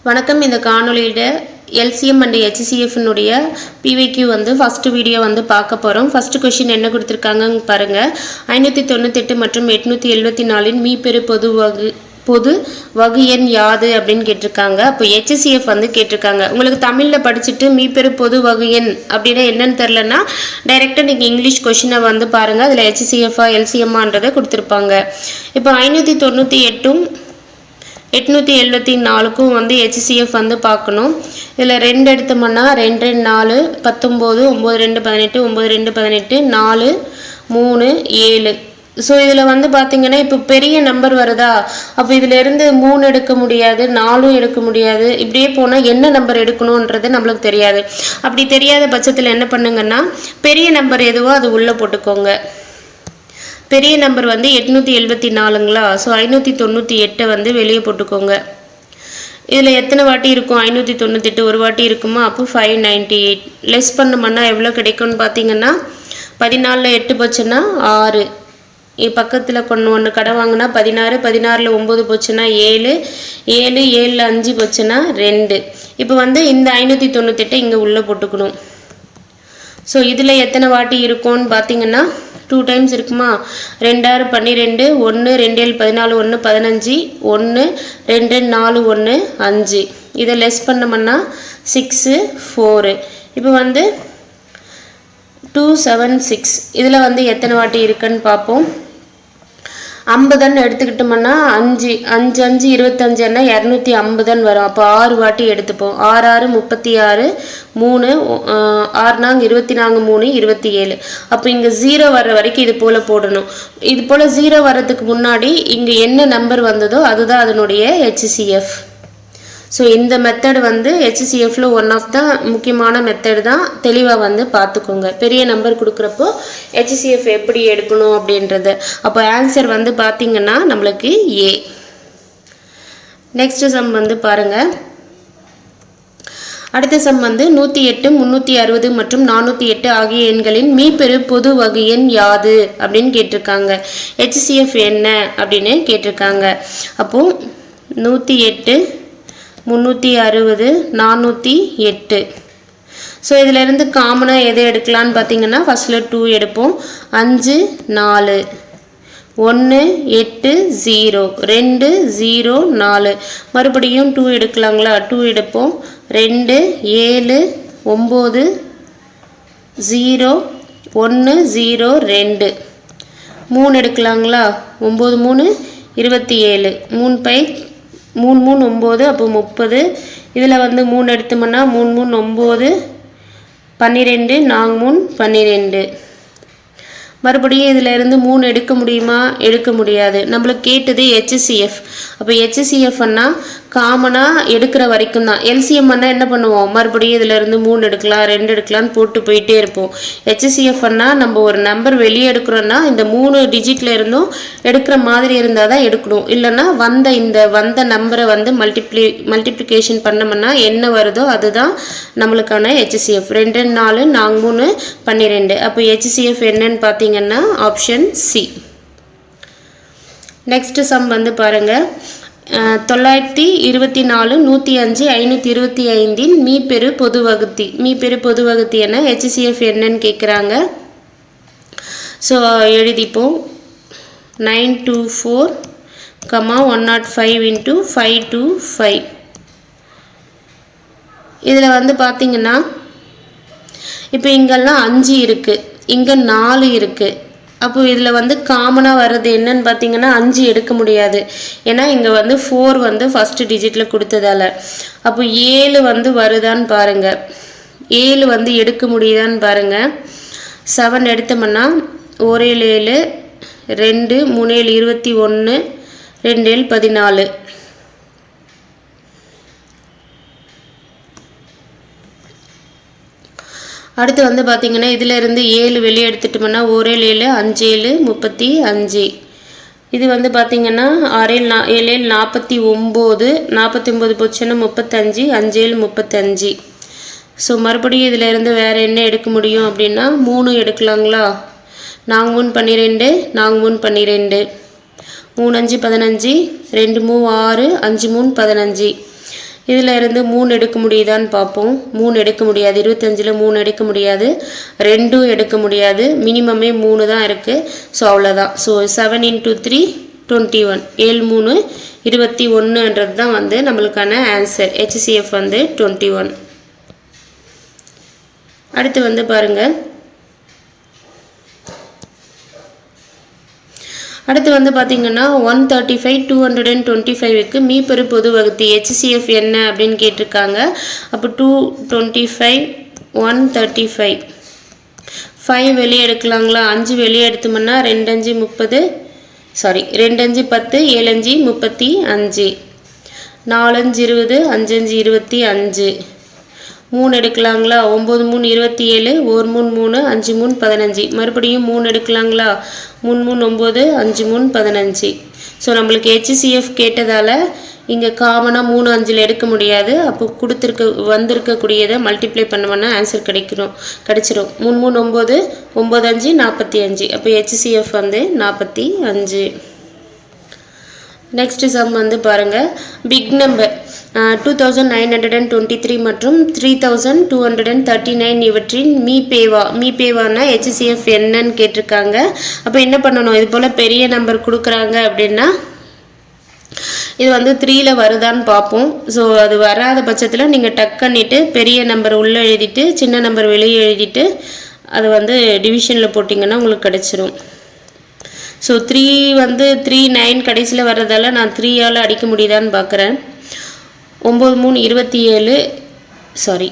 வணக்கம். இந்த காணொளியில LCM and HCF னுடைய PVQ first video பார்க்க போறோம். ஃபர்ஸ்ட் क्वेश्चन என்ன கொடுத்திருக்காங்க பாருங்க. 598 மற்றும் 874 இன் மீப்பெரு பொது வகு எண் யாது அப்படின்னு கேட்டிருக்காங்க. அப்போ HCF கேட்டிருக்காங்க. உங்களுக்கு தமிழ்ல படிச்சுட்டு மீப்பெரு பொது வகு எண் அப்படின்னா என்னன்னு தெரியலன்னா டைரக்டா நீங்க இங்கிலீஷ் क्वेश्चனை பாருங்க. அதுல HCF LCMன்றதை கொடுத்திருப்பாங்க. இப்போ 598ம் 874க்கும் HCF பார்க்கணும். இதில் 2 எடுத்தோம்னா 2 4 19 9 2 18 9 2 18 4 3 7. ஸோ இதில் பார்த்தீங்கன்னா இப்போ பெரிய நம்பர் வருதா, அப்போ இதில் இருந்து 3 எடுக்க முடியாது, 4 எடுக்க முடியாது. இப்படியே போனால் என்ன நம்பர் எடுக்கணுன்றது நம்மளுக்கு தெரியாது. அப்படி தெரியாத பட்சத்தில் என்ன பண்ணுங்கன்னா பெரிய நம்பர் எதுவோ அது உள்ளே போட்டுக்கோங்க. பெரிய நம்பர் 874ங்களா, ஸோ 598 வெளியே போட்டுக்கோங்க. இதில் எத்தனை வாட்டி இருக்கும்? 598 ஒரு வாட்டி இருக்குமா, அப்போ 598. லெஸ் பண்ணோம்னா எவ்வளோ கிடைக்கும்னு பார்த்தீங்கன்னா 14ல் 8 போச்சுன்னா 6. பக்கத்தில் ஒன்று கடை வாங்கினா 16, 16ல் 9 போச்சுன்னா 7, 7 7ல் 5 போச்சுன்னா 2. இப்போ இந்த 598 இங்கே உள்ளே போட்டுக்கணும். ஸோ இதில் எத்தனை வாட்டி இருக்கும்னு பார்த்தீங்கன்னா 2 டைம்ஸ் இருக்குமா, 2 6 12, 1 2 7 14, 1 15, 1 2 4 1 5. இதை லெஸ் பண்ணோம்னா 6 4. இப்போ 2 7 6. இதில் எத்தனை வாட்டி இருக்குன்னு பார்ப்போம். 50 எடுத்துக்கிட்டோம்னா 5 5 5 25 250 வரும். அப்போ 6 வாட்டி எடுத்துப்போம். 6 6 36, 3 6 4 24 3 27. அப்போ இங்கே 0 வர்ற வரைக்கும் இது போல் போடணும். இது போல் 0 வர்றதுக்கு முன்னாடி இங்கே என்ன நம்பர் வந்ததோ அதுதான் அதனுடைய HCF. ஸோ இந்த மெத்தட் HCFல ஒன் ஆஃப் த முக்கியமான மெத்தட் தான். தெளிவாக பார்த்துக்கோங்க. பெரிய நம்பர் கொடுக்குறப்போ HCF எப்படி எடுக்கணும் அப்படின்றது. அப்போ ஆன்சர் பார்த்தீங்கன்னா நம்மளுக்கு A. நெக்ஸ்ட் சம் பாருங்க. அடுத்த சம் 108 360 மற்றும் 408 ஆகிய எண்களின் மீப்பெரு பொது வகு எண் யாது அப்படின்னு கேட்டிருக்காங்க. HCF என்ன அப்படின்னு கேட்டிருக்காங்க. அப்போ 108 360 408. ஸோ இதிலிருந்து காமனாக எதை எடுக்கலான்னு பார்த்தீங்கன்னா ஃபர்ஸ்டில் 2 எடுப்போம். 5 4 1 8 0 2 0 4. மறுபடியும் 2 எடுக்கலாங்களா, 2 எடுப்போம். 2 7 9 0 1 0 2. 3 எடுக்கலாங்களா, 9 3 27, 3 பை 3 3 9, அப்போ 30. இதில் 3 எடுத்தோம்னா 3 3 9 12, 4 3 12. மறுபடியும் இதில் இருந்து 3 எடுக்க முடியுமா, எடுக்க முடியாது. நம்மளுக்கு கேட்டது HCF. அப்போ HCFன்னா காமனாக எடுக்கிற வரைக்கும் தான். LCM என்ன பண்ணுவோம், மறுபடியும் இதில் இருந்து 3 எடுக்கலாம் 2 எடுக்கலான்னு போட்டு போயிட்டே இருப்போம். HCFன்னா நம்ம ஒரு நம்பர் வெளியே எடுக்கிறோன்னா இந்த 3 டிஜிட்ல இருந்தும் எடுக்கிற மாதிரி இருந்தால் தான் எடுக்கணும். இல்லைன்னா வந்த நம்பரை மல்டிப்ளிகேஷன் பண்ணோம்னா என்ன வருதோ அதுதான் நம்மளுக்கான HCF. 2 4 4 3 12. அப்போ HCF என்னன்னு பார்த்தீங்கன்னா ஆப்ஷன் C. நெக்ஸ்ட் சம் பாருங்க. 924 105 525 மீப்பெரு பொது வகுத்தி என HCF என்னன்னு கேட்குறாங்க. ஸோ எழுதிப்போம். 924, 105 into 525. இதில் பார்த்தீங்கன்னா இப்போ இங்கெல்லாம் 5 இருக்குது, இங்கே 4 இருக்குது. அப்போ இதில் காமனாக வர்றது என்னன்னு பார்த்தீங்கன்னா 5 எடுக்க முடியாது. ஏன்னா இங்கே 4 ஃபர்ஸ்ட் டிஜிட்டில் கொடுத்ததால. அப்போ 7 வருதான்னு பாருங்கள். 7 எடுக்க முடியுதான்னு பாருங்கள். 7 எடுத்தோம்னா 1 7 2 3 21 2 14. அடுத்து பார்த்தீங்கன்னா இதில் இருந்து 7 வெளியே எடுத்துட்டோம்னா 1 7 5 7 35. இது பார்த்தீங்கன்னா 6 7 49 49 போச்சுன்னா 35 5 7 35. ஸோ மறுபடியும் இதில் இருந்து வேறு என்ன எடுக்க முடியும் அப்படின்னா 3 எடுக்கலாங்களா. 4 3 12 4 3 12 3 5 15 2 3 6 5 3 15. இதில் இருந்து 3 எடுக்க முடியுதான்னு பார்ப்போம். 3 எடுக்க முடியாது. 25ல் 3 எடுக்க முடியாது. 2 எடுக்க முடியாது. மினிமமே 3 தான் இருக்குது. ஸோ அவ்வளோதான். ஸோ 7 × 3 21. 7 3 21ன்றது தான் வந்து நம்மளுக்கான ஆன்சர். HCF வந்து 21. அடுத்து வந்து பாருங்கள், அடுத்து வந்து பார்த்தீங்கன்னா 135 225க்கு மீப்பெரு பொது வகுத்தி HCF என்ன அப்படின்னு கேட்டிருக்காங்க. அப்போ 225 135 5 வெளியே எடுக்கலாங்களா? 5 வெளியே எடுத்தோம்னா 2 5 30, சாரி 2 5 10, 7 5 35, 4 5 20, 5 5 25, 3 எடுக்கலாங்களா? 9 3 27, 1 3 3, 5 3 15, மறுபடியும் 3 எடுக்கலாங்களா? 3 3 9, 5 3 15. ஸோ நம்மளுக்கு HCF கேட்டதால் இங்கே காமனாக 3 5ல் எடுக்க முடியாது. அப்போ வந்திருக்கக்கூடியதை மல்டிப்ளை பண்ணோம்னா ஆன்சர் கிடச்சிரும். 3 3 9, 9 5 45. அப்போ HCF வந்து 45. நெக்ஸ்ட் சம் வந்து பாருங்கள், பிக் நம்பர் 2923 மற்றும் 3239 இவற்றின் மீபேவானா HCF என்னன்னு கேட்டிருக்காங்க. அப்போ என்ன பண்ணணும்? இது போல் பெரிய நம்பர் கொடுக்குறாங்க அப்படின்னா இது வந்து 3ல் வருதான்னு பார்ப்போம். ஸோ அது வராத பட்சத்தில் நீங்கள் டக் பண்ணிவிட்டு பெரிய நம்பர் உள்ளே எழுதிட்டு சின்ன நம்பர் வெளியே எழுதிட்டு அது வந்து டிவிஷனில் போட்டிங்கன்னா உங்களுக்கு கிடச்சிரும். ஸோ 3 வந்து 3 9 கடைசியில் வர்றதால நான் 3ஆல் அடிக்க முடியுதான்னு பார்க்குறேன். 9 3 27, சாரி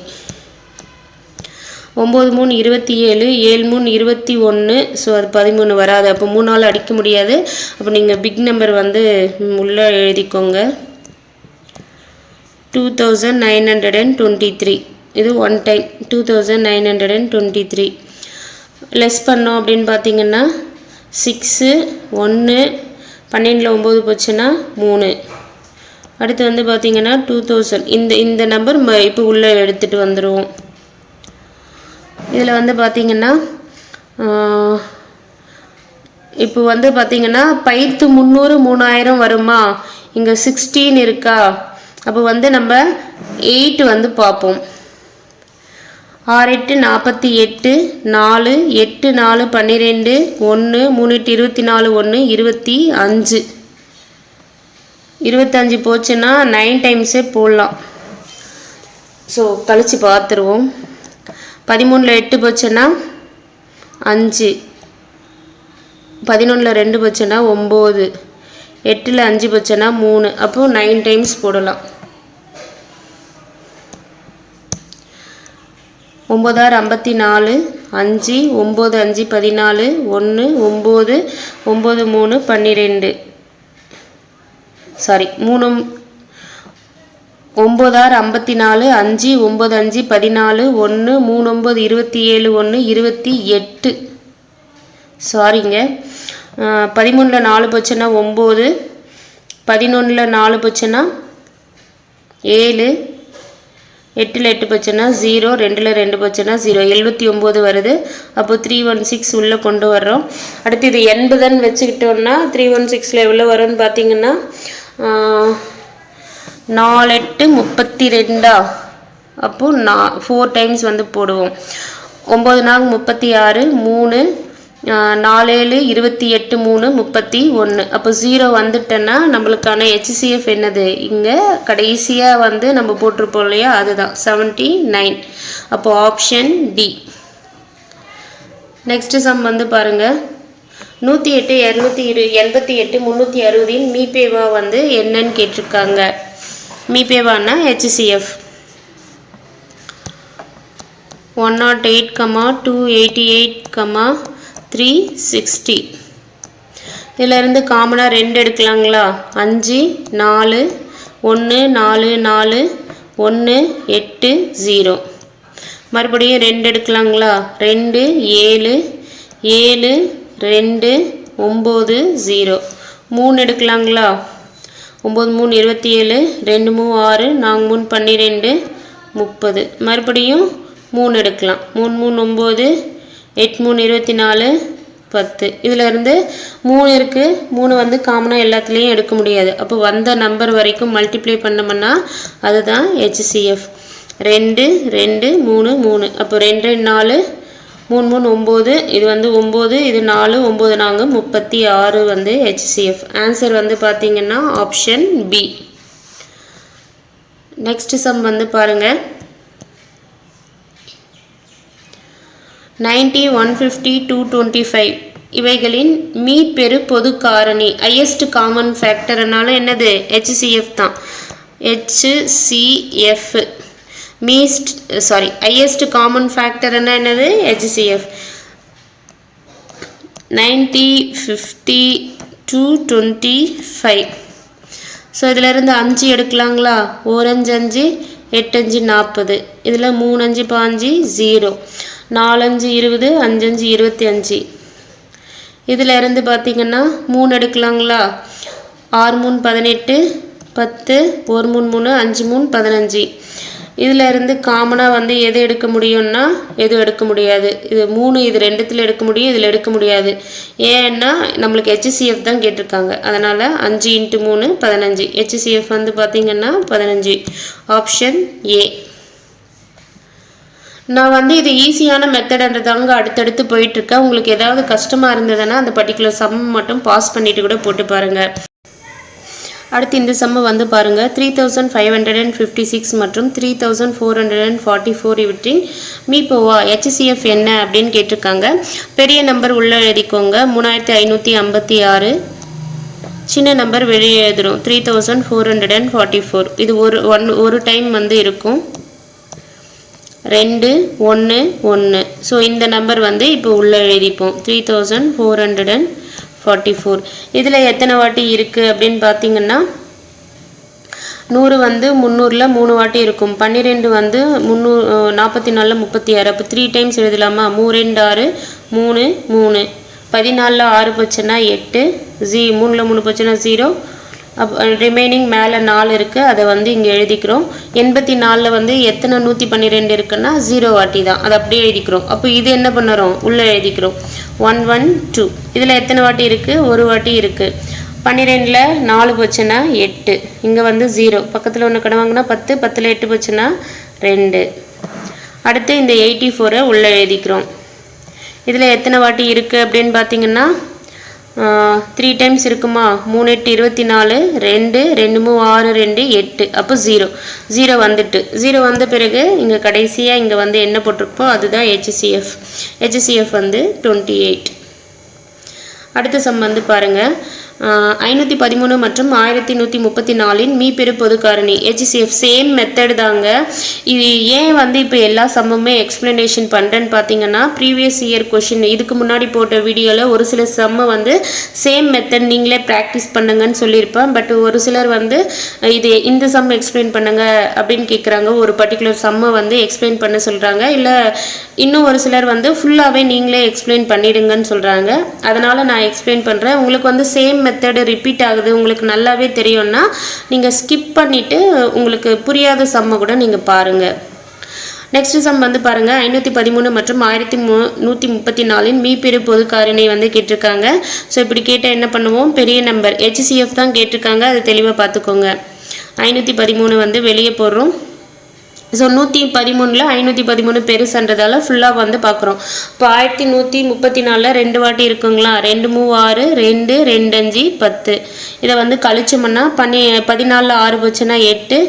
9 3 27, 7 3 21. ஸோ அது 13 வராது. அப்போ 3ஆல் அடிக்க முடியாது. அப்போ நீங்கள் பிக் நம்பர் வந்து உள்ளே எழுதிக்கோங்க. 2923 இது 1 டைம் 2923. லெஸ் பண்ணோம் அப்படின்னு பார்த்தீங்கன்னா 6 1 12ல் 9 போச்சுன்னா 3. அடுத்து வந்து பார்த்தீங்கன்னா 2000. இந்த நம்பர் இப்போ உள்ளே எடுத்துகிட்டு வந்துடுவோம். இதில் வந்து பார்த்தீங்கன்னா இப்போ வந்து பார்த்தீங்கன்னா பயிர்த்து 300 3000 வருமா? இங்கே 16 இருக்கா? அப்போ வந்து நம்ம 8 வந்து பார்ப்போம். 6 8 48, 4 8 4 12, 1 3 8 24, 1 25. 25 போச்சுன்னா 9 டைம்ஸே போடலாம். ஸோ கழித்து பார்த்துருவோம். 13ல் 8 போச்சுன்னா 5, 11ல் 2 போச்சுன்னா 9, 8ல் 5 போச்சுன்னா 3. அப்போது 9 டைம்ஸ் போடலாம். 9 6 54, 5 9 5 14, 1 9 9 3 12, சாரி 3 9 6 54, 5 9 5 14, 1 3 9 27, 1 28. சாரிங்க, 13ல் 4 போச்சுன்னா 9, 11ல் 4 போச்சுன்னா 7, 8ல் 8 போச்சுன்னா 0, 2ல் 2 போச்சுன்னா 0, 79 வருது. அப்போ 316 உள்ளே கொண்டு வர்றோம். அடுத்து இது 80ன்னு வச்சுக்கிட்டோன்னா 316ல் எவ்வளோ வரும்னு பார்த்தீங்கன்னா 4 8 32. அப்போது 4 டைம்ஸ் வந்து போடுவோம். 9 4 36, 3 4 7 28, 3 31. அப்போ 0 வந்துட்டேன்னா நம்மளுக்கான HCF என்னது? இங்கே கடைசியாக வந்து நம்ம போட்டிருப்போம் இல்லையா, அதுதான் 79. அப்போ ஆப்ஷன் டி. நெக்ஸ்ட் சம் வந்து பாருங்கள், 108 288 360 மீபேவா வந்து என்னன்னு கேட்டிருக்காங்க. மீபேவானா HCF 108, 288, 360. இதிலிருந்து காமனாக 2 எடுக்கலாங்களா? 5 4 1 4 4 1 8 0. மறுபடியும் 2 எடுக்கலாங்களா? 2 7 7 2 9 0. 3 எடுக்கலாங்களா? 9 3 27, 2 3 6, 4 3 12, 30. மறுபடியும் 3 எடுக்கலாம். 3 3 9, 8 3 24, 10. இதில் இருந்து 3 இருக்குது, 3 வந்து காமனாக எல்லாத்துலேயும் எடுக்க முடியாது. அப்போ வந்த நம்பர் வரைக்கும் மல்டிப்ளை பண்ணோம்னா அதுதான் HCF. 2 2 3 3. அப்போ 2 4 3 3 9. இது வந்து 9, இது 4 9 4 36 வந்து HCF. ஆன்சர் வந்து பார்த்தீங்கன்னா ஆப்ஷன் பி. நெக்ஸ்ட் சம் வந்து பாருங்கள். 90 150 225 இவைகளின் மீப்பெரு பொது காரணி ஹையஸ்ட் காமன் ஃபேக்டர்னால என்னது HCF தான். HCF ஹையஸ்ட் காமன் ஃபேக்டர்னா என்னது HCF. 90 50 225. ஸோ இதில் இருந்து 5 எடுக்கலாங்களா? 1 5 5 8 5 40. இதில் 3 5 5 0. 4 5 20 5 5 25. இதில் இருந்து பார்த்தீங்கன்னா 3 எடுக்கலாங்களா? 6 3 18 10 1 3 3 5 3 15. இதில் இருந்து காமனாக வந்து எது எடுக்க முடியும்னா எதுவும் எடுக்க முடியாது. இது 3 இது 2த்தில் எடுக்க முடியும், இதில் எடுக்க முடியாது. ஏன்னா நம்மளுக்கு HCF தான் கேட்டிருக்காங்க. அதனால் 5 × 3 15. HCF வந்து பார்த்திங்கன்னா 15. Option A. நான் வந்து இது ஈஸியான மெத்தட்ன்றதாங்க அடுத்தடுத்து போயிட்டுருக்கேன். உங்களுக்கு ஏதாவது கஷ்டமாக இருந்ததுன்னா அந்த பர்டிகுலர் சம் மட்டும் பாஸ் பண்ணிவிட்டு கூட போட்டு பாருங்கள். அடுத்து இந்த சம்ம வந்து பாருங்கள். 3556 மற்றும் 3444 இவற்றின் மீப்போவா HCF என்ன அப்படின்னு கேட்டிருக்காங்க. பெரிய நம்பர் உள்ள எழுதிக்கோங்க 3556. சின்ன நம்பர் வெளியே எழுதுகிறோம் 3444. இது ஒரு டைம் வந்து இருக்கும். 2 1 1. ஸோ இந்த நம்பர் வந்து இப்போ உள்ளே எழுதிப்போம் 3444. இதில் எத்தனை வாட்டி இருக்குது அப்படின்னு பார்த்தீங்கன்னா 100 வந்து 300ல் 3 வாட்டி இருக்கும். 12 வந்து 44ல் 36. அப்போ 3 டைம்ஸ் எழுதலாமா? 3 2 6 3 3. 14ல் 6 போச்சுன்னா 8. 3ல் 3 போச்சுன்னா 0. ரிமைனிங் மேலே 4 இருக்குது, அதை வந்து இங்கே எழுதிக்கிறோம். 84ல் வந்து எத்தனை 112 இருக்குன்னா 0 வாட்டி தான், அதை அப்படியே எழுதிக்கிறோம். அப்போ இது என்ன பண்ணுறோம்? உள்ளே எழுதிக்கிறோம் 1 1 2. இதில் எத்தனை வாட்டி இருக்குது? ஒரு வாட்டி இருக்குது. 12ல் 4 போச்சுன்னா 8. இங்கே வந்து 0. பக்கத்தில் ஒன்று கடவாங்கன்னா 10. 10ல் 8 போச்சுன்னா 2. அடுத்து இந்த 84 உள்ளே எழுதிக்கிறோம். இதில் எத்தனை வாட்டி இருக்குது அப்படின்னு பார்த்தீங்கன்னா 3 டைம்ஸ் இருக்குமா? 3 8 24. 2 2 3 6 2 8. அப்போ 0 வந்துட்டு 0 வந்த பிறகு இங்கே கடைசியாக இங்கே வந்து என்ன போட்டிருப்போம் அதுதான் HCF வந்து 28. அடுத்த சம் வந்து பாருங்கள். 513 மற்றும் 1134 மீப்பெரு பொது காரணி HCF சேம் மெத்தட் தாங்க. இது ஏன் வந்து இப்போ எல்லா சம்முமே எக்ஸ்பிளனேஷன் பண்ணுறேன்னு பார்த்தீங்கன்னா ப்ரீவியஸ் இயர் கொஷின் இதுக்கு முன்னாடி போட்ட வீடியோவில் ஒரு சில சம்மை வந்து சேம் மெத்தட் நீங்களே ப்ராக்டிஸ் பண்ணுங்கன்னு சொல்லியிருப்பேன். பட் ஒரு சிலர் வந்து இது இந்த சம் எக்ஸ்பிளைன் பண்ணுங்க அப்படின்னு கேட்குறாங்க. ஒரு பர்டிகுலர் சம்மை வந்து எக்ஸ்பிளைன் பண்ண சொல்கிறாங்க. இல்லை இன்னும் ஒரு சிலர் வந்து ஃபுல்லாகவே நீங்களே எக்ஸ்பிளைன் பண்ணிடுங்கன்னு சொல்கிறாங்க. அதனால் நான் எக்ஸ்பிளைன் பண்ணுறேன். உங்களுக்கு வந்து சேம் மெத்தடு ரிப்பீட் ஆகுது உங்களுக்கு நல்லாவே தெரியும்னா நீங்கள் ஸ்கிப் பண்ணிவிட்டு உங்களுக்கு புரியாத சம்மை கூட நீங்கள் பாருங்கள். நெக்ஸ்ட் சம் வந்து பாருங்கள். 513 மற்றும் 1134 மீப்பெரு பொது காரணி வந்து கேட்டிருக்காங்க. ஸோ இப்படி கேட்டால் என்ன பண்ணுவோம்? பெரிய நம்பர் HCF தான் கேட்டிருக்காங்க, அது தெளிவாக பார்த்துக்கோங்க. 513 வந்து வெளியே போடுறோம். ஸோ 113ல் 513 பெருசுன்றதால ஃபுல்லாக வந்து பார்க்குறோம். இப்போ 1134 2 வாட்டி இருக்குங்களா? 2 3 6 2 2 5 10. இதை வந்து கழிச்சோம்னா 14ல் 6 போச்சுன்னா 8.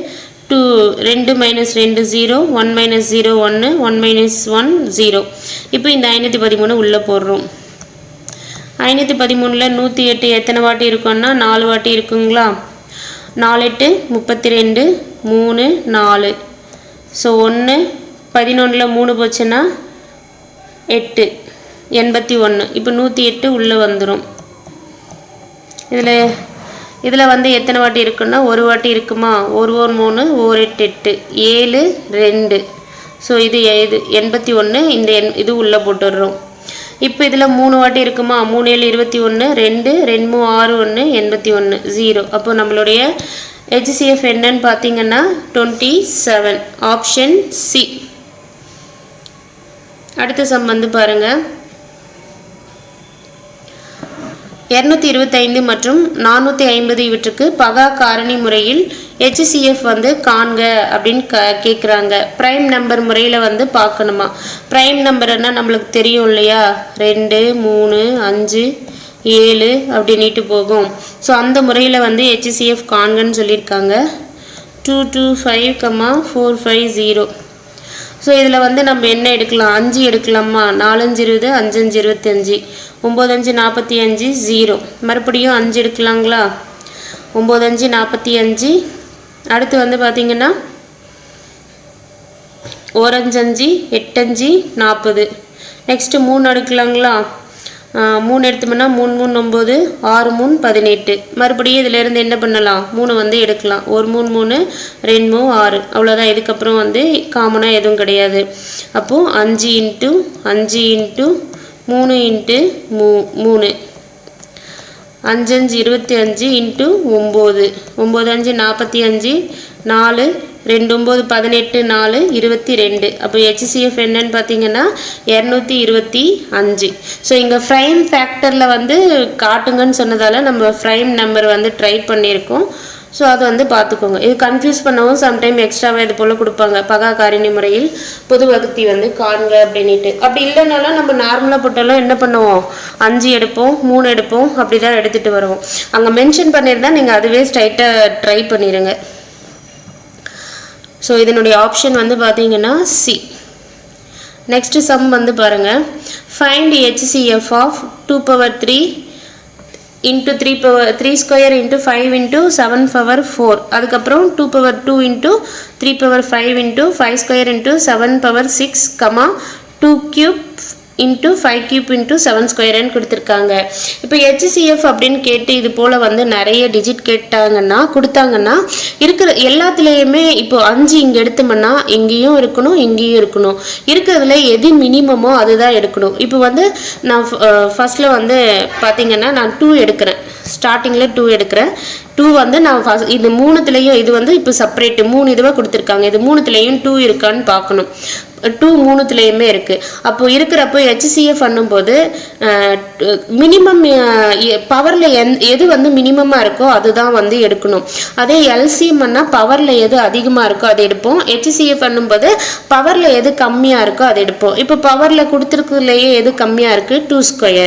2 - 2 0. 1 - 0 1. 1 - 1 0. இப்போ இந்த 513 உள்ளே போடுறோம். 513ல் 108 எத்தனை வாட்டி இருக்குன்னா 4 வாட்டி இருக்குங்களா? 4 8 32 3 4. ஸோ 1 11ல் 3 போச்சுன்னா 8 81. இப்போ 108 உள்ளே வந்துடும். இதில் வந்து எத்தனை வாட்டி இருக்குன்னா ஒரு வாட்டி இருக்குமா? 1 1 3 1 8 8 7 2. ஸோ இது 81. இந்த இது உள்ளே போட்டுடுறோம். இப்போ இதில் 3 வாட்டி இருக்குமா? 3 7 21 2 2 3 6 1 81 0. அப்போ நம்மளுடைய HCF என்னன்னு பார்த்தீங்கன்னா 27. Option C. அடுத்த சம் வந்து பாருங்கள். 225 மற்றும் 450 இவற்றுக்கு பகா காரணி முறையில் HCF வந்து காண்க அப்படின்னு கேட்குறாங்க. ப்ரைம் நம்பர் முறையில் வந்து பார்க்கணுமா. ப்ரைம் நம்பர்னா நம்மளுக்கு தெரியும் இல்லையா, 2 3 5 7 அப்படின்ட்டு போகும். ஸோ அந்த முறையில் வந்து HCF காண்கன்னு சொல்லியிருக்காங்க. 225, 450. ஸோ இதில் வந்து நம்ம என்ன எடுக்கலாம், 5 எடுக்கலாமா. 4 5 20, 5 5 25, 9 5 45, 0. மறுபடியும் 5 எடுக்கலாங்களா. 9 5 45. அடுத்து வந்து பார்த்திங்கன்னா 1 5 5, 8 5 40. நெக்ஸ்ட்டு 3 எடுக்கலாங்களா. 3 எடுத்தோம்னா 3 3 9, 6 3 18. மறுபடியும் இதிலேருந்து என்ன பண்ணலாம், 3 வந்து எடுக்கலாம். 1 3 3, 2 3 6. அவ்வளோதான். இதுக்கப்புறம் வந்து காமனாக எதுவும் கிடையாது. அப்போது 5 × 5 × 3 × 3, 5 5 25 × 9, 9 5 45, 4 2 9 18, 4 22. அப்போ HCF என்னன்னு பார்த்தீங்கன்னா 225. ஸோ இங்கே ப்ரைம் ஃபேக்டரில் வந்து காட்டுங்கன்னு சொன்னதால் நம்ம ப்ரைம் நம்பர் வந்து ட்ரை பண்ணியிருக்கோம். ஸோ அது வந்து பார்த்துக்கோங்க. இது கன்ஃபியூஸ் பண்ணவும் சம்டைம் எக்ஸ்ட்ராவாக இது போல் கொடுப்பாங்க. பகா காரணி முறையில் பொது வகுத்தி வந்து காண்க அப்படின்ட்டு. அப்படி இல்லைனாலும் நம்ம நார்மலாக போட்டாலும் என்ன பண்ணுவோம், 5 எடுப்போம், 3 எடுப்போம், அப்படி தான் எடுத்துகிட்டு வருவோம். அங்கே மென்ஷன் பண்ணியிருந்தா நீங்கள் அதுவே ஸ்ட்ரைட்டாக ட்ரை பண்ணிடுங்க. ஸோ இதனுடைய ஆப்ஷன் வந்து பார்த்தீங்கன்னா சி. நெக்ஸ்ட் சம் வந்து பாருங்கள். Find HCF of 2^3 into 3² into 5 into 7^4. அதுக்கப்புறம் 2^2 into 3^5 into 5² into 7^6, 2³ into 5³ into 7² கொடுத்துருக்காங்க. இப்போ HCF அப்படின்னு கேட்டு இது போல் வந்து நிறைய டிஜிட் கேட்டாங்கன்னா கொடுத்தாங்கன்னா இருக்கிற எல்லாத்துலேயுமே இப்போ 5 இங்கே எடுத்தோம்னா இங்கேயும் இருக்கணும், இங்கேயும் இருக்கணும். இருக்கிறதுல எது மினிமமோ அதுதான் எடுக்கணும். இப்போ வந்து நான் ஃபர்ஸ்டில் வந்து பார்த்தீங்கன்னா நான் 2 எடுக்கிறேன். ஸ்டார்டிங்கில் 2 எடுக்கிறேன். 2 வந்து நான் இது 3த்துலேயும் இது வந்து இப்போ செப்பரேட்டு 3 இதுவாக கொடுத்துருக்காங்க. இது 3த்துலேயும் 2 இருக்கான்னு பார்க்கணும். 2 3த்துலேயுமே இருக்குது. அப்போ இருக்கிறப்போ HCF பண்ணும்போது மினிமம் பவரில் எது வந்து மினிமமாக இருக்கோ அதுதான் வந்து எடுக்கணும். அதே LCM பண்ணால் பவரில் எது அதிகமாக இருக்கோ அதை எடுப்போம். HCF பண்ணும்போது பவரில் எது கம்மியாக இருக்கோ அதை எடுப்போம். இப்போ பவரில் கொடுத்துருக்குதுலேயே எது கம்மியாக இருக்குது, 2².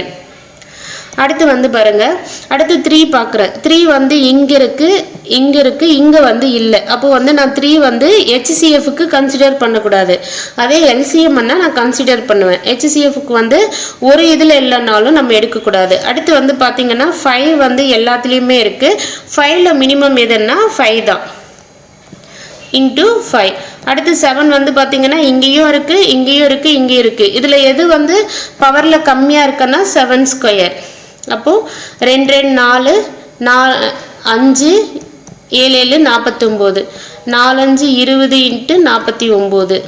அடுத்து வந்து பாருங்க, அடுத்து 3 பார்க்குறேன். 3 வந்து இங்கே இருக்குது, இங்கே இருக்குது, இங்கே வந்து இல்லை. அப்போ வந்து நான் 3 வந்து HCFக்கு கன்சிடர் பண்ணக்கூடாது. அதே LCM பண்ணால் நான் கன்சிடர் பண்ணுவேன். HCFக்கு வந்து ஒரு இதில் இல்லைனாலும் நம்ம எடுக்கக்கூடாது. அடுத்து வந்து பார்த்தீங்கன்னா 5 வந்து எல்லாத்துலேயுமே இருக்குது. 5ல் மினிமம் எதுன்னா 5 தான், இன்ட்டு 5. அடுத்து 7 வந்து பார்த்தீங்கன்னா இங்கேயும் இருக்குது, இங்கேயும் இருக்குது, இங்கேயும் இருக்குது. இதில் எது வந்து பவரில் கம்மியாக இருக்குன்னா 7². அப்போது 2 2 4, 5 7 7 49, 4 5 20 × 49.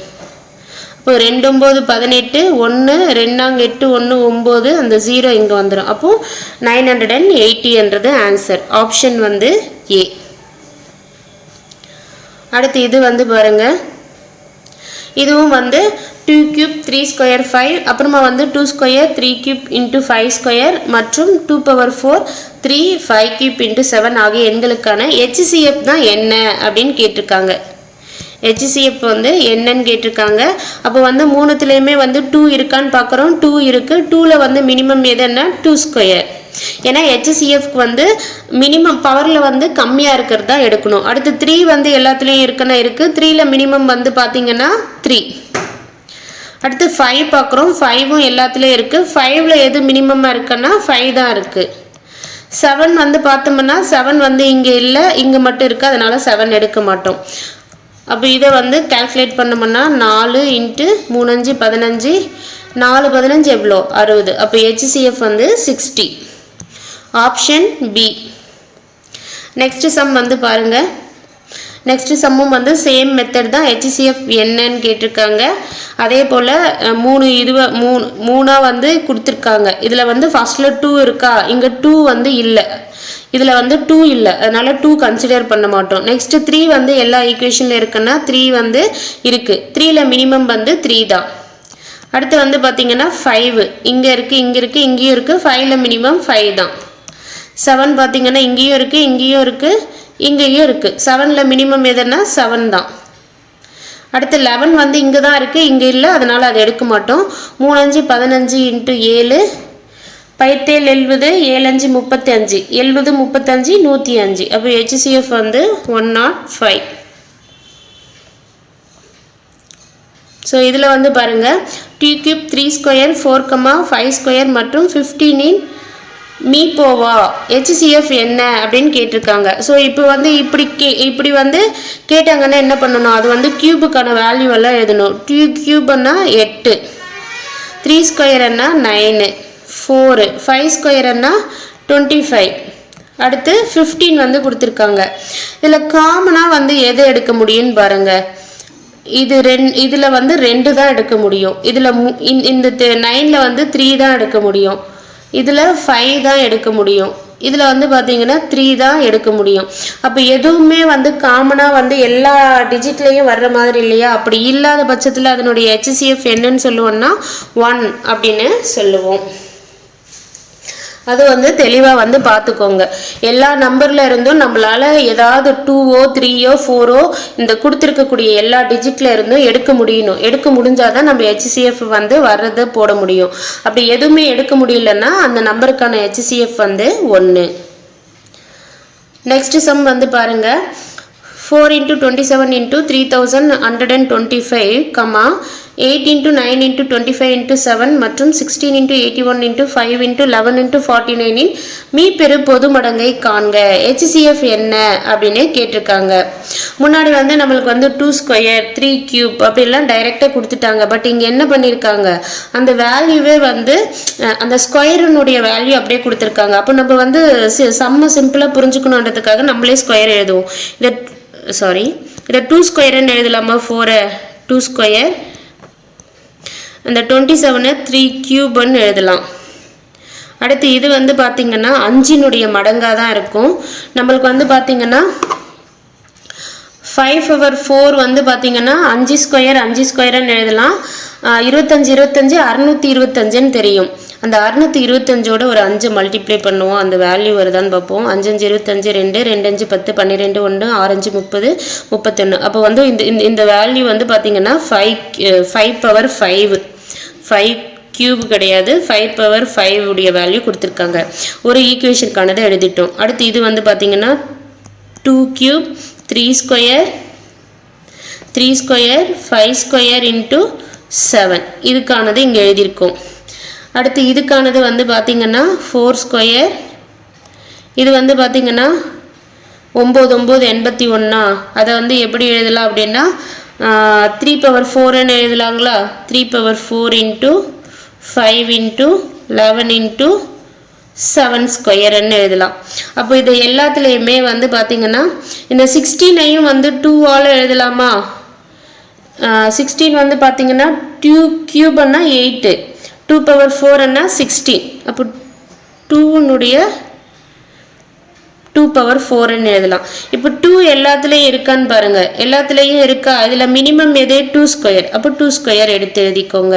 அப்போ 2 9 18, 1 2 8 1 9, அந்த 0 இங்கே வந்துடும். அப்போது 980 ஆன்சர். ஆப்ஷன் வந்து ஏ. அடுத்து இது வந்து பாருங்க, இதுவும் வந்து 2³ 3² 5, அப்புறமா வந்து 2² 3³ into 5² மற்றும் 2^4 3 5³ into 7 ஆகிய எண்களுக்கான HCF தான் என்ன அப்படின்னு கேட்டிருக்காங்க. HCF வந்து என்னன்னு கேட்டிருக்காங்க. அப்போ வந்து 3த்துலேயுமே வந்து 2 இருக்கான்னு பார்க்குறோம். 2 இருக்குது. 2ல் வந்து மினிமம் எதுன்னா 2². ஏன்னா HCFக்கு வந்து மினிமம் பவரில் வந்து கம்மியாக இருக்கிறது தான் எடுக்கணும். அடுத்து 3 வந்து எல்லாத்துலேயும் இருக்குன்னா இருக்குது. 3ல் மினிமம் வந்து பார்த்தீங்கன்னா 3. அடுத்து 5 பார்க்குறோம். 5ம் எல்லாத்துலேயும் இருக்குது. 5ல் எது மினிமமாக இருக்குன்னா 5 தான் இருக்குது. 7 வந்து பார்த்தோம்னா 7 வந்து இங்கே இல்லை, இங்கே மட்டும் இருக்குது. அதனால் 7 எடுக்க மாட்டோம். அப்போ இதை வந்து கால்குலேட் பண்ணோம்னா 4 × 3 5 15, 4 15 எவ்வளோ 60. அப்போ HCF வந்து 60. Option B. நெக்ஸ்ட் சம் வந்து பாருங்கள். நெக்ஸ்ட் சம்மும் வந்து சேம் மெத்தட் தான். HCF என்னன்னு கேட்டிருக்காங்க. அதே போல் 3 வந்து கொடுத்துருக்காங்க. இதில் வந்து ஃபர்ஸ்டில் 2 இருக்கா, இங்கே 2 வந்து இல்லை, இதில் வந்து 2 இல்லை, அதனால் 2 கன்சிடர் பண்ண மாட்டோம். நெக்ஸ்ட் 3 வந்து எல்லா ஈக்குவேஷனில் இருக்குன்னா 3 வந்து இருக்குது. 3ல் மினிமம் வந்து 3 தான். அடுத்து வந்து பார்த்தீங்கன்னா 5 இங்கே இருக்குது, இங்கே இருக்குது, இங்கேயும் இருக்குது. 5ல் மினிமம் 5 தான். 7 பார்த்தீங்கன்னா இங்கேயும் இருக்குது, இங்கேயும் இருக்குது, இங்கேயும் இருக்குது. 7ல் மினிமம் எதுன்னா 7 தான். அடுத்து 11 வந்து இங்கே தான் இருக்குது, இங்கே இல்லை, அதனால் அதை எடுக்க மாட்டோம். 3 5 15 × 7 பைத்தேல் 70 7 5 35 70 35 105. அப்போ HCF வந்து 105. ஸோ இதில் வந்து பாருங்கள் 2³ 3² 4, 5² மற்றும் 15 இன் மீப்போவா HCF என்ன அப்படின்னு கேட்டிருக்காங்க. ஸோ இப்போ வந்து இப்படி வந்து கேட்டாங்கன்னா என்ன பண்ணணும், அது வந்து கியூபுக்கான வேல்யூ எல்லாம் எழுதணும். 2³ 8, 3² 9, 4, 5² 25. அடுத்து 15 வந்து கொடுத்துருக்காங்க. இதில் காமனாக வந்து எதை எடுக்க முடியும்னு பாருங்கள். இதில் வந்து 2 தான் எடுக்க முடியும். இதில் இந்த 9ல் வந்து 3 தான் எடுக்க முடியும். இதில் 5 தான் எடுக்க முடியும். இதில் வந்து பார்த்தீங்கன்னா 3 தான் எடுக்க முடியும். அப்போ எதுவுமே வந்து காமனாக வந்து எல்லா டிஜிட்லேயும் வர்ற மாதிரி இல்லையா? அப்படி இல்லாத பட்சத்தில் அதனுடைய HCF என்னன்னு சொல்லுவோம்னா 1 அப்படின்னு சொல்லுவோம். அது வந்து தெளிவாக வந்து பார்த்துக்கோங்க. எல்லா நம்பரில் இருந்தும் நம்மளால் ஏதாவது 2ஓ 3ஓ 4ஓ இந்த கொடுத்துருக்கக்கூடிய எல்லா டிஜிட்டில் இருந்தும் எடுக்க முடிஞ்சால் தான் நம்ம HCF வந்து வர்றது போட முடியும். அப்படி எதுவுமே எடுக்க முடியலன்னா அந்த நம்பருக்கான HCF வந்து 1. நெக்ஸ்ட் சம் வந்து பாருங்கள். 4 × 27 × 3125, 8 × 9 × 25 × 7 மற்றும் 16 × 81 × 5 × 11 × 49 இன் மீப்பெரு பொது மடங்கை காண்க. HCF என்ன அப்படின்னு கேட்டிருக்காங்க. முன்னாடி வந்து நம்மளுக்கு வந்து 2² 3³ அப்படிலாம் டைரெக்டாக கொடுத்துட்டாங்க. பட் இங்கே என்ன பண்ணியிருக்காங்க, அந்த வேல்யூவே வந்து அந்த ஸ்கொயருனுடைய வேல்யூ அப்படியே கொடுத்துருக்காங்க. அப்போ நம்ம வந்து சம்ம சிம்பிளாக புரிஞ்சுக்கணுன்றதுக்காக நம்மளே ஸ்கொயர் எழுதுவோம். இதை 2² எழுதலாமா? 4 2², அந்த 27 3³ எழுதலாம். அடுத்து இது வந்து பார்த்தீங்கன்னா 5னுடைய மடங்காக தான் இருக்கும். நம்மளுக்கு வந்து பார்த்தீங்கன்னா 5/4 வந்து பார்த்தீங்கன்னா 5² எழுதலாம். 25 25 625ன்னு தெரியும். அந்த 625ஓட ஒரு 5 மல்டிப்ளை பண்ணுவோம், அந்த வேல்யூ வருதான்னு பார்ப்போம். 5 5 25 2 2 5 10 12 1 6 5 30 31. அப்போ வந்து இந்த வேல்யூ வந்து பார்த்தீங்கன்னா 5/5 5³ கிடையாது, 5/5 உடைய வேல்யூ கொடுத்துருக்காங்க. ஒரு ஈக்குவேஷனுக்கானதை எழுதிட்டோம். அடுத்து இது வந்து பார்த்தீங்கன்னா 2³ 3² 5² × 7 இதுக்கானது இங்கே எழுதியிருக்கோம். அடுத்து இதுக்கானது வந்து பார்த்தீங்கன்னா 4². இது வந்து பார்த்தீங்கன்னா 9 9 81. அதை வந்து எப்படி எழுதலாம் அப்படின்னா 3/4ன்னு எழுதலாங்களா? 3/4 × 5 × 11 × 7² எழுதலாம். அப்போ இது எல்லாத்துலேயுமே வந்து பார்த்தீங்கன்னா இந்த 16ஐயும் வந்து 2ஆல் எழுதலாமா? 16 வந்து பார்த்தீங்கன்னா 2³ 8, 2/4 16. அப்போ 2னுடைய 2/4ன்னு எழுதலாம். இப்போ 2 எல்லாத்துலேயும் இருக்கான்னு பாருங்கள். எல்லாத்துலேயும் இருக்கா? இதில் மினிமம் எதே 2². அப்போ 2² எடுத்து எழுதிக்கோங்க.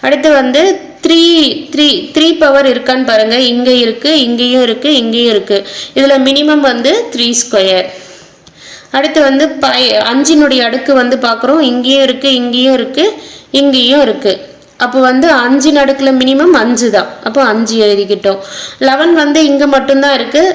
அடுத்து வந்து 3 பவர் இருக்கான்னு பாருங்கள். இங்கே இருக்குது, இங்கேயும் இருக்குது, இங்கேயும் இருக்குது. இதில் மினிமம் வந்து 3². அடுத்து வந்து 5னுடைய அடுக்கு வந்து பார்க்குறோம். இங்கேயும் இருக்குது, இங்கேயும் இருக்குது, இங்கேயும் இருக்குது. அப்போ வந்து 5 அடுக்கில் மினிமம் 5 தான். அப்போ 5 எழுதிக்கிட்டோம். 11 வந்து இங்கே மட்டும்தான் இருக்குது,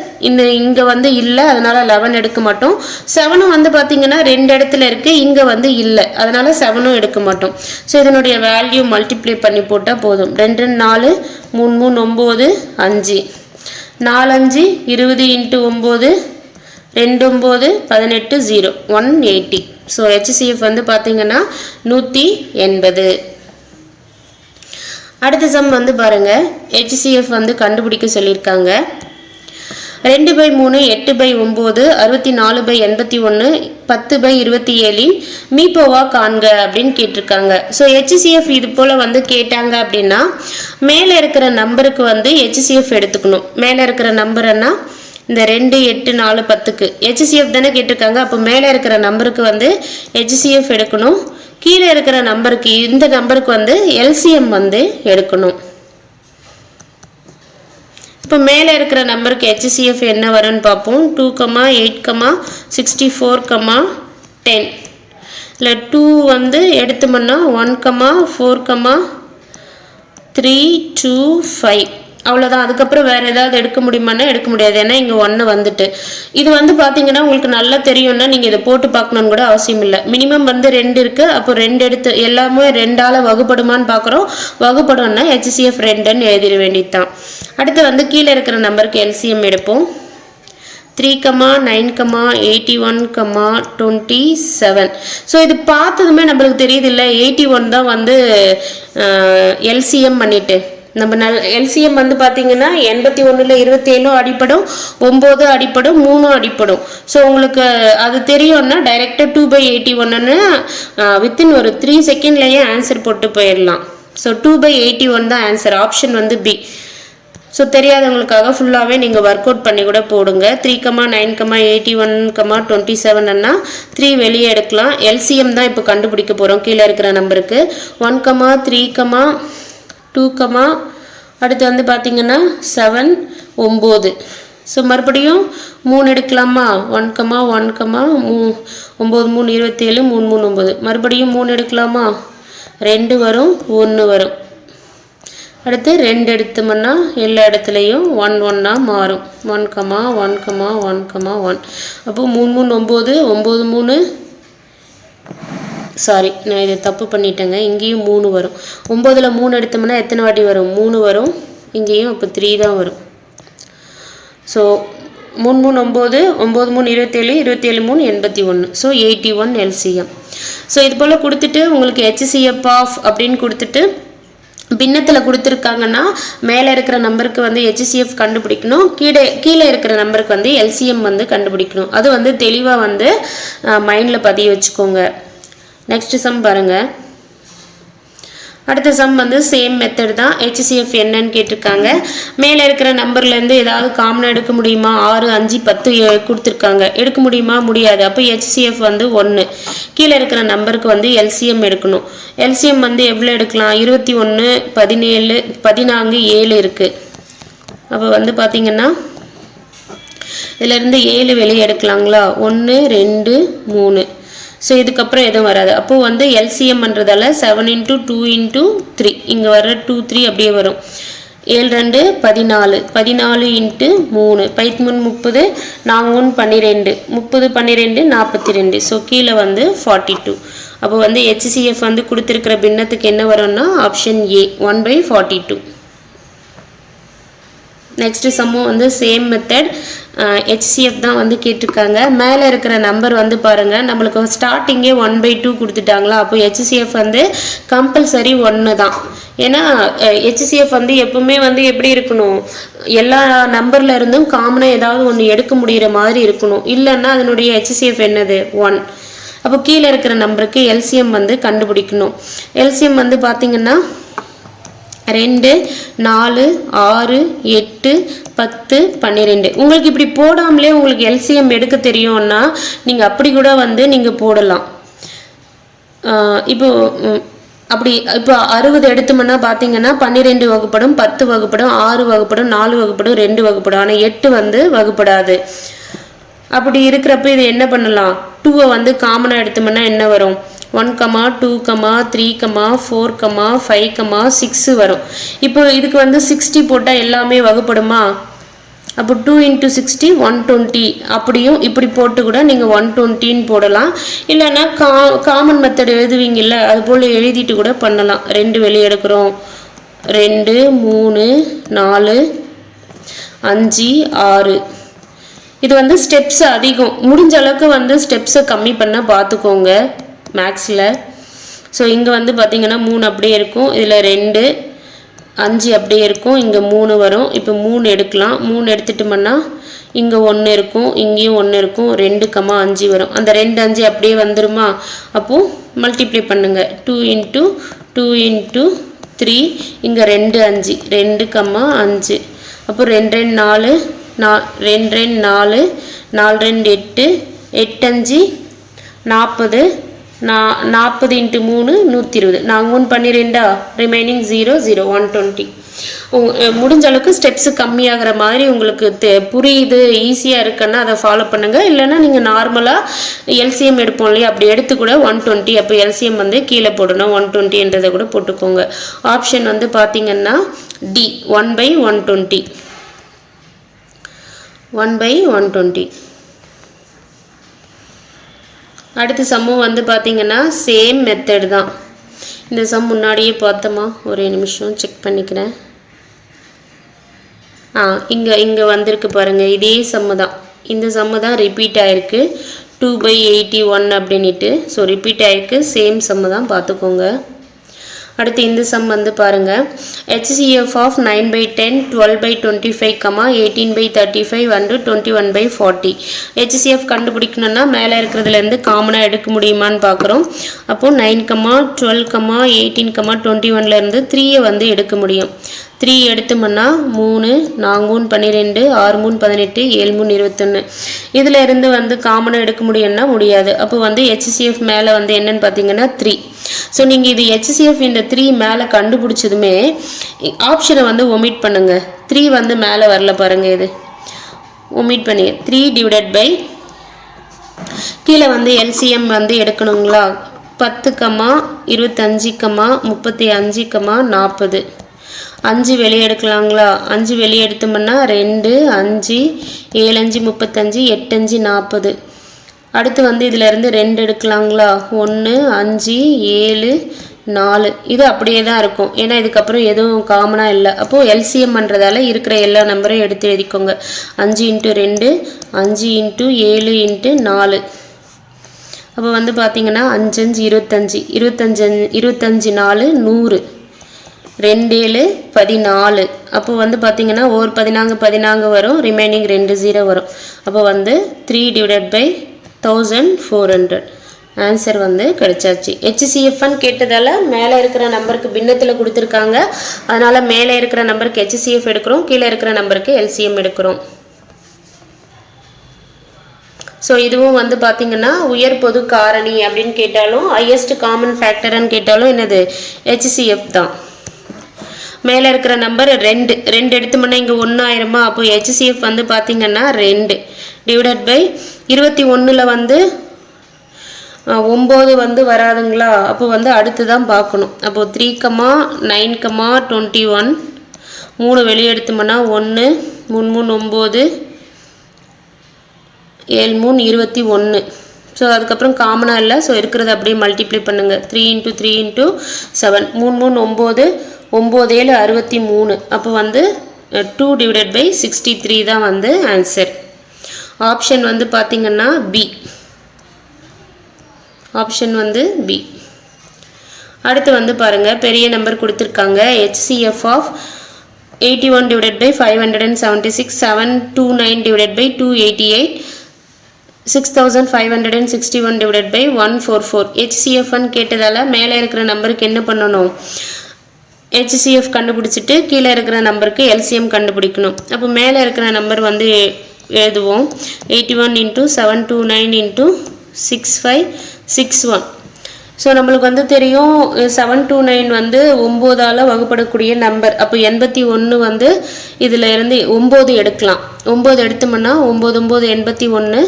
இங்கே வந்து இல்லை, அதனால் 11 எடுக்க மாட்டோம். 7 வந்து பார்த்தீங்கன்னா 2 இடத்துல இருக்குது, இங்கே வந்து இல்லை, அதனால் 7 எடுக்க மாட்டோம். ஸோ இதனுடைய வேல்யூ மல்டிப்ளை பண்ணி போட்டால் போதும். 2 4 3 3 9 5 4 5 20 × 9 2 9 18 0 180. ஸோ HCF வந்து பார்த்தீங்கன்னா 180. அடுத்த சம் வந்து பாருங்க. HCF வந்து கண்டுபிடிக்க சொல்லியிருக்காங்க. 2/3 8/9 64/81 10/27 மீப்போவா காண்க அப்படின்னு கேட்டிருக்காங்க. ஸோ HCF இது போல் வந்து கேட்டாங்க அப்படின்னா மேலே இருக்கிற நம்பருக்கு வந்து HCF எடுத்துக்கணும். மேலே இருக்கிற நம்பர்னா இந்த 2 8 4 10க்கு HCF தானே கேட்டிருக்காங்க. அப்போ மேலே இருக்கிற நம்பருக்கு வந்து HCF எடுக்கணும். கீழே இருக்கிற நம்பருக்கு, இந்த நம்பருக்கு வந்து LCM வந்து எடுக்கணும். இப்போ மேலே இருக்கிற நம்பருக்கு HCF என்ன வரும்னு பார்ப்போம். 2, 8, 64, 10. இல்லை 2 வந்து எடுத்தோம்னா 1, 4, 3, 2, 5 அவ்வளோதான். அதுக்கப்புறம் வேறு ஏதாவது எடுக்க முடியுமான்னா எடுக்க முடியாது, ஏன்னா இங்கே 1 வந்துட்டு. இது வந்து பார்த்தீங்கன்னா உங்களுக்கு நல்லா தெரியும்னா நீங்கள் இதை போட்டு பார்க்கணுன்னு கூட அவசியம் இல்லை. மினிமம் வந்து 2 இருக்குது. அப்போ 2 எடுத்து எல்லாமே 2ஆல் வகுப்படுமான்னு பார்க்குறோம். வகுப்படும்னா HCF 2ன்னு எழுதிட வேண்டியது தான். அடுத்து வந்து கீழே இருக்கிற நம்பருக்கு LCM எடுப்போம். 3, 9, 81, 27. ஸோ இது பார்த்ததுமே நம்மளுக்கு தெரியுது இல்லை, 81 தான் வந்து LCM பண்ணிட்டு நம்ம LCM வந்து பார்த்தீங்கன்னா 81ல் 27 அடிப்படும், 9 அடிப்படும், 3 அடிப்படும். ஸோ உங்களுக்கு அது தெரியும்னா டைரெக்டாக 2/81ன்னு வித்தின் ஒரு 3 செகண்ட்லேயே ஆன்சர் போட்டு போயிடலாம். ஸோ 2/81 தான் ஆன்சர். ஆப்ஷன் வந்து B. ஸோ தெரியாதவங்களுக்காக ஃபுல்லாகவே நீங்கள் ஒர்க் அவுட் பண்ணி கூட போடுங்க. 3, 9, 81, 27ன்னா 3 வெளியே எடுக்கலாம். LCM தான் இப்போ கண்டுபிடிக்க போகிறோம் கீழே இருக்கிற நம்பருக்கு. 1, 3, 2, அடுத்து வந்து பார்த்தீங்கன்னா 7, 9. ஸோ மறுபடியும் 3 எடுக்கலாமா? 1, 1, 9, 3, 27, 3, 3, 9. மறுபடியும் 3 எடுக்கலாமா? 2 வரும், 1 வரும். அடுத்து 2 எடுத்தோம்னா எல்லா இடத்துலையும் 1, 1ஆ மாறும். 1, 1, 1, 1. அப்போ 3, 3, 9, 9, 3. சாரி, நான் இதை தப்பு பண்ணிட்டேங்க. இங்கேயும் 3 வரும். 9ல் 3 எடுத்தோம்னா எத்தனை வாட்டி வரும்? 3 வரும். இங்கேயும் அப்போ 3 தான் வரும். ஸோ 3, 3, 9, 9, 3, 27, 27, 3, 81. So 81 LCM. ஸோ இது போல் கொடுத்துட்டு உங்களுக்கு HCF ஆஃப் அப்படின்னு கொடுத்துட்டு பின்னத்தில் கொடுத்துருக்காங்கன்னா மேலே இருக்கிற நம்பருக்கு வந்து HCF கண்டுபிடிக்கணும், கீழே இருக்கிற நம்பருக்கு வந்து LCM வந்து கண்டுபிடிக்கணும். அது வந்து தெளிவாக வந்து மைண்டில் பதிய வச்சுக்கோங்க. நெக்ஸ்ட் சம் பாருங்கள். அடுத்த சம் வந்து சேம் மெத்தட் தான். HCF என்னன்னு கேட்டிருக்காங்க. மேலே இருக்கிற நம்பர்லேருந்து ஏதாவது காமனாக எடுக்க முடியுமா? 6, 5, 10 கொடுத்துருக்காங்க. எடுக்க முடியுமா? முடியாது. அப்போ HCF வந்து 1. கீழே இருக்கிற நம்பருக்கு வந்து LCM எடுக்கணும். LCM வந்து எவ்வளோ எடுக்கலாம்? 21, 17, 14, 7 இருக்குது. அப்போ வந்து பார்த்தீங்கன்னா இதிலேருந்து 7 வெளியே எடுக்கலாங்களா? 1, 2, 3. ஸோ இதுக்கப்புறம் எதுவும் வராது. அப்போது வந்து LCM பண்ணுறதால 7 × 2 × 3 இங்கே வர 2, 3 அப்படியே வரும். 7, 2, 14, 14 × 3, 13, 30, 4, 12, 30, 12, 42. ஸோ கீழே வந்து 42. அப்போ வந்து HCF வந்து கொடுத்துருக்கிற பின்னத்துக்கு என்ன வரும்னா ஆப்ஷன் A, 1/42. நெக்ஸ்ட் சம்மும் வந்து சேம் மெத்தட். HCF தான் வந்து கேட்டிருக்காங்க. மேலே இருக்கிற நம்பர் வந்து பாருங்கள், நம்மளுக்கு ஸ்டார்டிங்கே 1/2 கொடுத்துட்டாங்களா? அப்போ HCF வந்து கம்பல்சரி 1 தான். ஏன்னா HCF வந்து எப்பவுமே வந்து எப்படி இருக்கணும், எல்லா நம்பர்ல இருந்தும் காமனாக ஏதாவது ஒன்று எடுக்க முடிகிற மாதிரி இருக்கணும். இல்லைன்னா அதனுடைய HCF என்னது? 1. அப்போ கீழே இருக்கிற நம்பருக்கு LCM வந்து கண்டுபிடிக்கணும். LCM வந்து பார்த்தீங்கன்னா 2, 4, 6, 8, 10, 12. உங்களுக்கு இப்படி போடாமலே உங்களுக்கு LCM எடுக்க தெரியும்னா நீங்கள் அப்படி கூட வந்து நீங்கள் போடலாம். இப்போ 60 எடுத்தோம்னா பார்த்தீங்கன்னா 12 வகுப்படும், 10 வகுப்படும், 6 வகுப்படும், 4 வகுப்படும், 2 வகுப்படும். ஆனால் 8 வந்து வகுப்படாது. அப்படி இருக்கிறப்ப இது என்ன பண்ணலாம்? 2 வந்து காமனாக எடுத்தோம்னா என்ன வரும்? 1, 2, 3, 4, 5, 6 வரும். இப்போ இதுக்கு வந்து 60 போட்டால் எல்லாமே வகுப்படுமா? அப்போ 2 × 60 120. அப்படியும் இப்படி போட்டு கூட நீங்கள் 120ன்னு போடலாம். இல்லைன்னா காமன் மெத்தட் எழுதுவீங்கல்ல, அது போல் எழுதிட்டு கூட பண்ணலாம். 2 வெளியே எடுக்கிறோம். 2, 3, 4, 5, 6. இது வந்து ஸ்டெப்ஸ் அதிகம். முடிஞ்ச அளவுக்கு வந்து ஸ்டெப்ஸை கம்மி பண்ண பார்த்துக்கோங்க மேக்ஸில். ஸோ இங்கே வந்து பார்த்தீங்கன்னா 3 அப்படியே இருக்கும், இதில் 2, 5 அப்படியே இருக்கும், இங்கே 3 வரும். இப்போ 3 எடுக்கலாம். 3 எடுத்துட்டோம்னா இங்கே 1 இருக்கும், இங்கேயும் 1 இருக்கும், 2, 5 வரும். அந்த 2, 5 அப்படியே வந்துருமா? அப்போது மல்டிப்ளை பண்ணுங்கள். 2 × 2 × 3, இங்கே 2, 5, 2, 5. அப்போ 2, 2, 4, 2, 2, 4, 4, 2, 8, 8, 5, 40, 40 × 3, 120. நான் 12 ரிமைனிங் 0, 0, 120. முடிஞ்ச அளவுக்கு ஸ்டெப்ஸு கம்மியாகிற மாதிரி உங்களுக்கு புரியுது, ஈஸியாக இருக்குன்னா அதை ஃபாலோ பண்ணுங்கள். இல்லைன்னா நீங்கள் நார்மலாக எல்சிஎம் எடுப்போம் இல்லையா, அப்படி எடுத்து கூட 120, அப்போ எல்சிஎம் வந்து கீழே போடணும், 120ன்றதை கூட போட்டுக்கோங்க. ஆப்ஷன் வந்து பார்த்தீங்கன்னா டி, 1/120. 1/120. அடுத்த சம்மும் வந்து பார்த்தீங்கன்னா சேம் மெத்தட் தான். இந்த சம் முன்னாடியே பார்த்தோமா, ஒரே நிமிஷம் செக் பண்ணிக்கிறேன். இங்கே வந்திருக்கு பாருங்கள், இதே சம்மு தான். இந்த சம்மு தான் ரிப்பீட் ஆகிருக்கு, 2/81 அப்படின்ட்டு. ஸோ ரிப்பீட் ஆகிருக்கு, சேம் சம்மு தான், பார்த்துக்கோங்க. அடுத்து இந்த சம் வந்து பாருங்கள், HCF ஆஃப் 9/10, 12/25, 18/35 and 21/40. HCF கண்டுபிடிக்கணும்னா மேலே இருக்கிறதுலேருந்து காமனாக எடுக்க முடியுமான்னு பார்க்குறோம். அப்போது 9, 12, 18, 21லேருந்து 3 வந்து எடுக்க முடியும். 3 எடுத்தோம்னா 3, 4 3 12, 6 3 18, 7 3 21. இதில் இருந்து வந்து காமனாக எடுக்க முடியும்னா முடியாது. அப்போ வந்து HCF மேலே வந்து என்னன்னு பார்த்தீங்கன்னா 3. ஸோ நீங்கள் இது HCF இந்த 3 மேலே கண்டுபிடிச்சதுமே ஆப்ஷனை வந்து ஒமிட் பண்ணுங்கள். 3 வந்து மேலே வரல பாருங்கள், இது ஒமிட் பண்ணி 3 டிவைடட் பை கீழே வந்து LCM வந்து எடுக்கணுங்களா, 10, 25, 35, 40. 5 வெளியே எடுக்கலாங்களா, 5 வெளியே எடுத்தோம்னா 2, 5, 7 5 35, 8 5 40. அடுத்து வந்து இதிலேருந்து 2 எடுக்கலாங்களா, 1, 5, 7, 4. இது அப்படியே தான் இருக்கும், ஏன்னா இதுக்கப்புறம் எதுவும் காமனாக இல்லை. அப்போது LCM பண்ணுறதால இருக்கிற எல்லா நம்பரையும் எடுத்து எழுதிக்கோங்க. 5 × 2, 5 × 7 × 4. அப்போ வந்து பார்த்தீங்கன்னா 5 5 25, 25 4 100, 2 7 14. அப்போ வந்து பார்த்தீங்கன்னா ஒரு 14 வரும், ரிமைனிங் 2 0 வரும். அப்போ வந்து 3 டிவைடட் பை 1400 ஆன்சர் வந்து கிடைச்சாச்சு. HCFன்னு கேட்டதால் மேலே இருக்கிற நம்பருக்கு பின்னத்தில் கொடுத்துருக்காங்க, அதனால் மேலே இருக்கிற நம்பருக்கு HCF எடுக்கிறோம், கீழே இருக்கிற நம்பருக்கு LCM எடுக்கிறோம். ஸோ இதுவும் வந்து பார்த்தீங்கன்னா உயர் பொது காரணி அப்படின்னு கேட்டாலும், ஹையஸ்ட் காமன் ஃபேக்டர்னு கேட்டாலும் என்னது HCF தான். மேலே இருக்கிற நம்பர் 2 எடுத்தோம்னா இங்கே 1 ஆயிரமா, அப்போ HCF வந்து பார்த்தீங்கன்னா 2 டிவைடட் பை 21ல் வந்து 9 வந்து வராதுங்களா, அப்போ வந்து அடுத்து தான் பார்க்கணும். அப்போது 3, 9, 21, 3 வெளியே எடுத்தோம்னா 1, 3 3 9, 7 3 21. ஸோ அதுக்கப்புறம் காமனாக இல்லை, ஸோ இருக்கிறத அப்படியே மல்டிப்ளை பண்ணுங்கள். 3 × 3 × 7, 3 3 9, 9 7 63. அப்போ வந்து 2 டிவைடட் பை 63 தான் வந்து ஆன்சர். ஆப்ஷன் வந்து பார்த்தீங்கன்னா பி. ஆப்ஷன் வந்து பி. அடுத்து வந்து பாருங்கள், பெரிய நம்பர் கொடுத்துருக்காங்க. HCF of 81 divided by 576, 729 divided by 288, 6561 divided by 144. HCFன்னு கேட்டதால் மேலே இருக்கிற நம்பருக்கு என்ன பண்ணணும், HCF கண்டுபிடிச்சிட்டு கீழே இருக்கிற நம்பருக்கு LCM கண்டுபிடிக்கணும். அப்போ மேலே இருக்கிற நம்பர் வந்து எழுதுவோம். 81 × 729 × 6561. ஸோ நம்மளுக்கு வந்து தெரியும் 729 வந்து 9ஆல் வகுப்படக்கூடிய நம்பர். அப்போ 81 வந்து இதில் இருந்து 9 எடுக்கலாம். 9 எடுத்தோம்னா 9 9 81,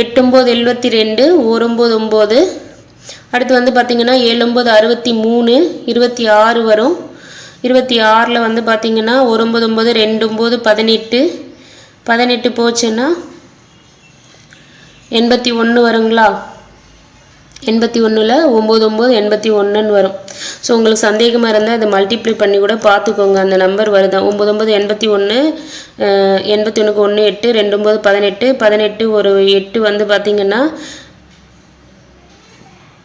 8 9 72, 1 9 9. அடுத்து வந்து பார்த்திங்கன்னா 7 9 63, 26 வரும். 26ல் வந்து பார்த்திங்கன்னா 1 9 9, 2 9 18, 18 போச்சுன்னா 81 வருங்களா. 81ல் 9 9 81ன்னு வரும். ஸோ உங்களுக்கு சந்தேகமாக இருந்தால் அதை மல்டிப்ளை பண்ணி கூட பார்த்துக்கோங்க, அந்த நம்பர் வருதான். 9 9 81, 81க்கு 1 8, 2 9 18, 18 ஒரு 8 வந்து பார்த்திங்கன்னா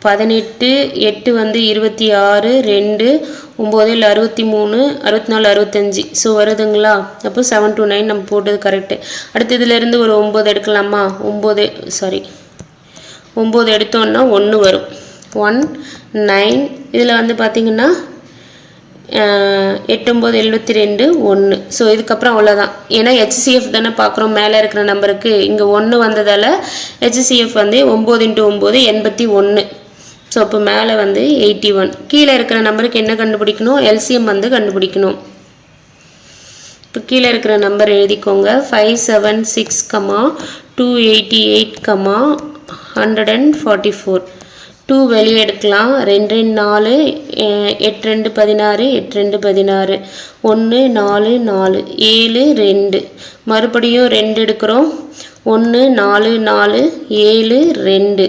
18, 8 வந்து 26, 2 9 63, 64 65. ஸோ வருதுங்களா. அப்போ 729 நம்ம போட்டது கரெக்டு. அடுத்து இதிலேருந்து ஒரு 9 எடுக்கலாமா, 9 எடுத்தோன்னா 1 வரும், 1 9. இதில் வந்து பார்த்திங்கன்னா 8 9 72, 1. ஸோ இதுக்கப்புறம் அவ்வளோதான், ஏன்னா HCF தானே பார்க்குறோம் மேலே இருக்கிற நம்பருக்கு. இங்கே 1 வந்ததால் HCF வந்து 9 × 9 81. ஸோ அப்போ மேலே வந்து 81. கீழே இருக்கிற நம்பருக்கு என்ன கண்டுபிடிக்கணும், LCM வந்து கண்டுபிடிக்கணும். இப்போ கீழே இருக்கிற நம்பர் எழுதிக்கோங்க. 576, 288, 144. 2 வெளியே எடுக்கலாம். 2 2 4, 8 2 16, 8 2 16, 1 4 4, 7 2. மறுபடியும் 2 எடுக்கிறோம். 1 4 4, 7 2,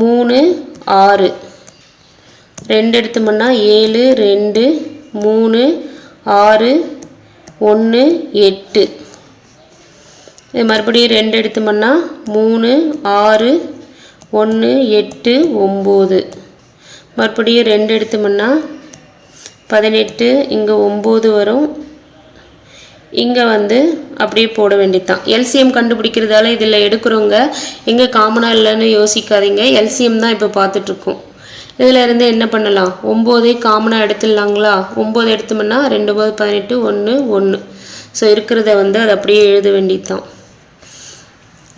3 6. 2 எடுத்தோம்னா 7 2, 3 6, 1 8. மறுபடியும் 2 எடுத்தோம்னா 3 6, 1 8 9. மறுபடியும் 2 எடுத்தோம்னா 18. இங்கே 9 வரும். இங்கே வந்து அப்படியே போட வேண்டியதுதான். எல்சிஎம் கண்டுபிடிக்கிறதால இதில் எடுக்கிறவங்க எங்கே காமனாக இல்லைன்னு யோசிக்காதீங்க. எல்சிஎம் தான் இப்போ பார்த்துட்ருக்கோம். இதில் இருந்து என்ன பண்ணலாம்? 9 காமனாக எடுத்துடலாங்களா? 9 எடுத்தோம்னா 2 9 18, 1 1. ஸோ இருக்கிறத வந்து அது அப்படியே எழுத வேண்டியது தான்.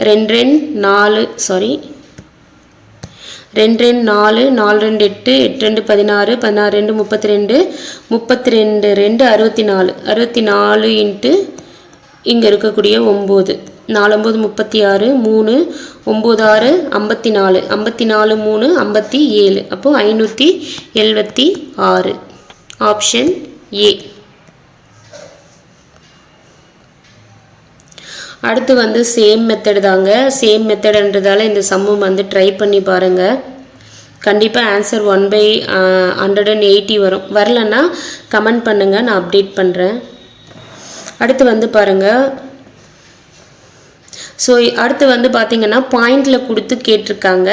2 2 4, சாரி 2 2 4, 4 2 8, 8 2 16, 16 2 32, 32 2 64, 64 இன்ட்டு இங்கே இருக்கக்கூடிய 9, 4 9 36, 3 9 6 54, 54 3 57. அப்போ 576. Option A. அடுத்து வந்து சேம் மெத்தட் தாங்க. சேம் மெத்தட்ன்றதால இந்த சம்மம் வந்து ட்ரை பண்ணி பாருங்கள். கண்டிப்பாக ஆன்சர் 1/180 வரும். வரலன்னா கமெண்ட் பண்ணுங்கள், நான் அப்டேட் பண்ணுறேன். அடுத்து வந்து பாருங்கள். ஸோ அடுத்து வந்து பார்த்திங்கன்னா பாயிண்டில் கொடுத்து கேட்டிருக்காங்க.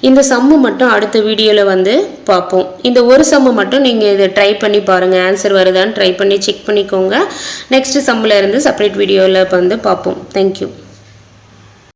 இந்த சம்மு மட்டும் அடுத்த வீடியோவில் வந்து பார்ப்போம். இந்த ஒரு சம்மு மட்டும் நீங்கள் இதை ட்ரை பண்ணி பாருங்கள். ஆன்சர் வருதான்னு ட்ரை பண்ணி செக் பண்ணிக்கோங்க. நெக்ஸ்ட்டு சம்மில் இருந்து செப்பரேட் வீடியோவில் வந்து பார்ப்போம். தேங்க்யூ.